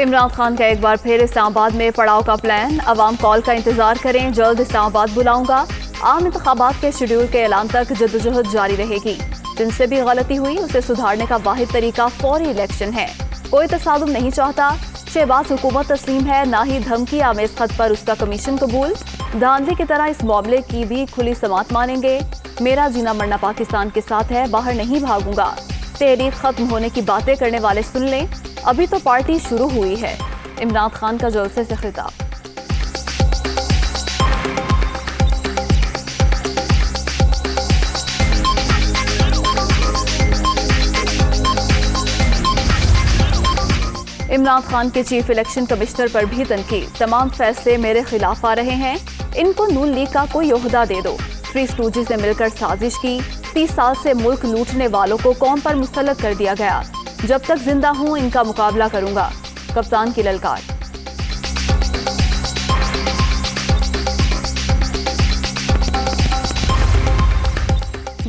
عمران خان کا ایک بار پھر اسلام آباد میں پڑاؤ کا پلان، عوام کال کا انتظار کریں، جلد اسلام آباد بلاؤں گا۔ عام انتخابات کے شیڈول کے اعلان تک جدوجہد جاری رہے گی۔ جن سے بھی غلطی ہوئی اسے سدھارنے کا واحد طریقہ فوری الیکشن ہے۔ کوئی تصادم نہیں چاہتا۔ شہباز حکومت تسلیم ہے، نہ ہی دھمکی آمیز خط پر اس کا کمیشن قبول۔ دھاندلی کی طرح اس معاملے کی بھی کھلی سماعت مانیں گے۔ میرا جینا مرنا پاکستان کے ساتھ ہے، باہر نہیں بھاگوں گا۔ تحریک ختم ہونے کی باتیں کرنے والے سن لیں، ابھی تو پارٹی شروع ہوئی ہے۔ عمران خان کا جلسے سے خطاب۔ عمران خان کے چیف الیکشن کمشنر پر بھی تنقید، تمام فیصلے میرے خلاف آ رہے ہیں، ان کو نون لیگ کا کوئی عہدہ دے دو۔ تھری اسٹوجز نے مل کر سازش کی، 30 سال سے ملک لوٹنے والوں کو قوم پر مسلط کر دیا گیا، جب تک زندہ ہوں ان کا مقابلہ کروں گا، کپتان کی للکار۔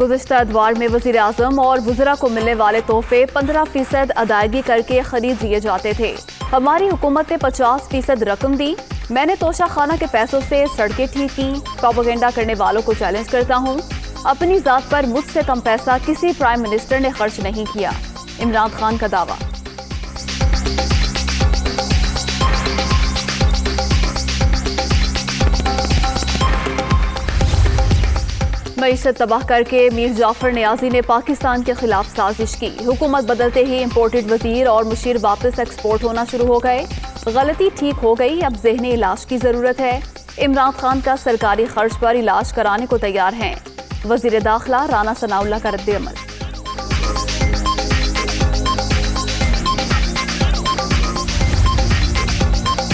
گزشتہ اتوار میں وزیر اعظم اور وزراء کو ملنے والے تحفے 15% ادائیگی کر کے خرید لیے جاتے تھے۔ ہماری حکومت نے 50% رقم دی، میں نے توشہ خانہ کے پیسوں سے سڑکیں ٹھیک کی۔ پروپیگنڈا کرنے والوں کو چیلنج کرتا ہوں، اپنی ذات پر مجھ سے کم پیسہ کسی پرائم منسٹر نے خرچ نہیں کیا، عمران خان کا دعویٰ۔ معیشت تباہ کر کے میر جعفر نیازی نے پاکستان کے خلاف سازش کی، حکومت بدلتے ہی امپورٹڈ وزیر اور مشیر واپس ایکسپورٹ ہونا شروع ہو گئے، غلطی ٹھیک ہو گئی، اب ذہنی علاج کی ضرورت ہے۔ عمران خان کا سرکاری خرچ پر علاج کرانے کو تیار ہیں، وزیر داخلہ رانا ثناء اللہ کا رد عمل۔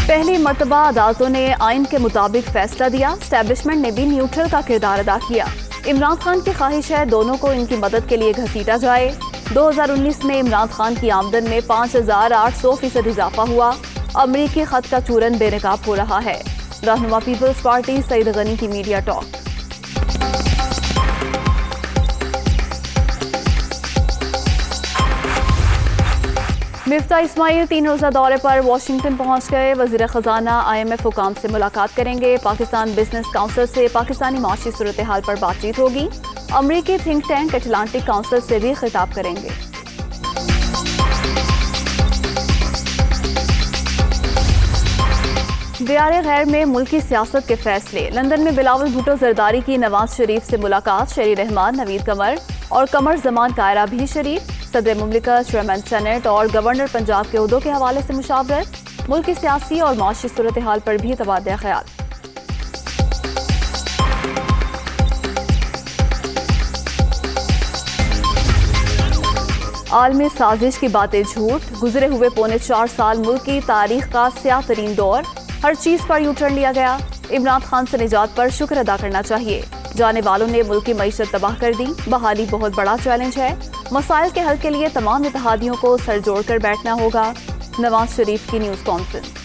پہلی مرتبہ عدالتوں نے آئین کے مطابق فیصلہ دیا، اسٹیبلشمنٹ نے بھی نیوٹرل کا کردار ادا کیا۔ عمران خان کی خواہش ہے دونوں کو ان کی مدد کے لیے گھسیٹا جائے۔ 2019 میں عمران خان کی آمدن میں 5800% اضافہ ہوا، امریکی خط کا چورن بے نقاب ہو رہا ہے، رہنما پیپلز پارٹی سعید غنی کی میڈیا ٹاک۔ مفتاح اسماعیل 3 روزہ دورے پر واشنگٹن پہنچ گئے، وزیر خزانہ IMF حکام سے ملاقات کریں گے، پاکستان بزنس کونسل سے پاکستانی معاشی صورتحال پر بات چیت ہوگی، امریکی تھنک ٹینک اٹلانٹک کونسل سے بھی خطاب کریں گے۔ دیار غیر میں ملکی سیاست کے فیصلے، لندن میں بلاول بھٹو زرداری کی نواز شریف سے ملاقات، شہری رحمان، نوید قمر اور قمر زمان کائرہ بھی شریک، صدر مملکت، چیئرمین سینٹ اور گورنر پنجاب کے عہدوں کے حوالے سے مشاورت، ملکی سیاسی اور معاشی صورتحال پر بھی تبادلہ خیال۔ عالمی سازش کی باتیں جھوٹ، گزرے ہوئے 4.25 سال ملک کی تاریخ کا سیاہ ترین دور، ہر چیز پر یو ٹرن لیا گیا، عمران خان سے نجات پر شکر ادا کرنا چاہیے، جانے والوں نے ملک کی معیشت تباہ کر دی، بحالی بہت بڑا چیلنج ہے، مسائل کے حل کے لیے تمام اتحادیوں کو سر جوڑ کر بیٹھنا ہوگا، نواز شریف کی نیوز کانفرنس۔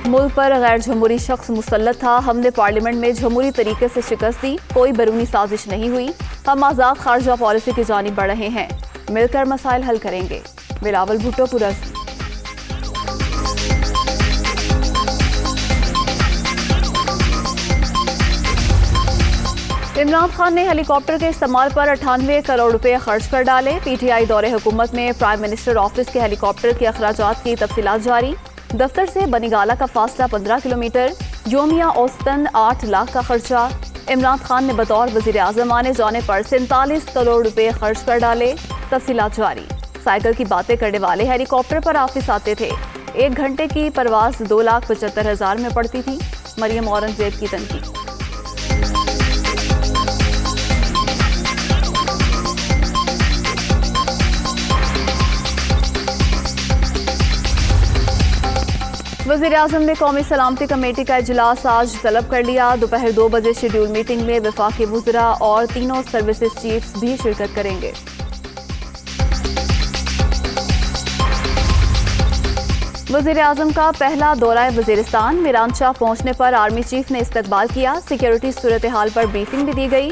ملک پر غیر جمہوری شخص مسلط تھا، ہم نے پارلیمنٹ میں جمہوری طریقے سے شکست دی، کوئی بیرونی سازش نہیں ہوئی، ہم آزاد خارجہ پالیسی کی جانب بڑھ رہے ہیں، مل کر مسائل حل کریں گے، بلاول بھٹو پرعزم۔ عمران خان نے ہیلی کاپٹر کے استعمال پر 98 کروڑ روپے خرچ کر ڈالے، PTI دورے حکومت میں پرائم منسٹر آفس کے ہیلی کاپٹر کے اخراجات کی تفصیلات جاری، دفتر سے بنیگالہ کا فاصلہ 15 کلومیٹر، یومیہ اوسطاً 8 لاکھ کا خرچہ، عمران خان نے بطور وزیر اعظم آنے جانے پر 47 کروڑ روپے خرچ کر ڈالے، تفصیلات جاری۔ سائیکل کی باتیں کرنے والے ہیلی کاپٹر پر آفس آتے تھے، 1 گھنٹے کی پرواز 2,75,000 میں پڑتی تھی، مریم اورنگزیب کی تنقید۔ وزیر اعظم نے قومی سلامتی کمیٹی کا اجلاس آج طلب کر لیا، دوپہر 2 بجے شیڈول میٹنگ میں وفاقی وزراء اور تینوں سروسز چیفز بھی شرکت کریں گے۔ وزیر اعظم کا پہلا دورہ وزیرستان، میران شاہ پہنچنے پر آرمی چیف نے استقبال کیا، سیکیورٹی صورتحال پر بریفنگ بھی دی گئی،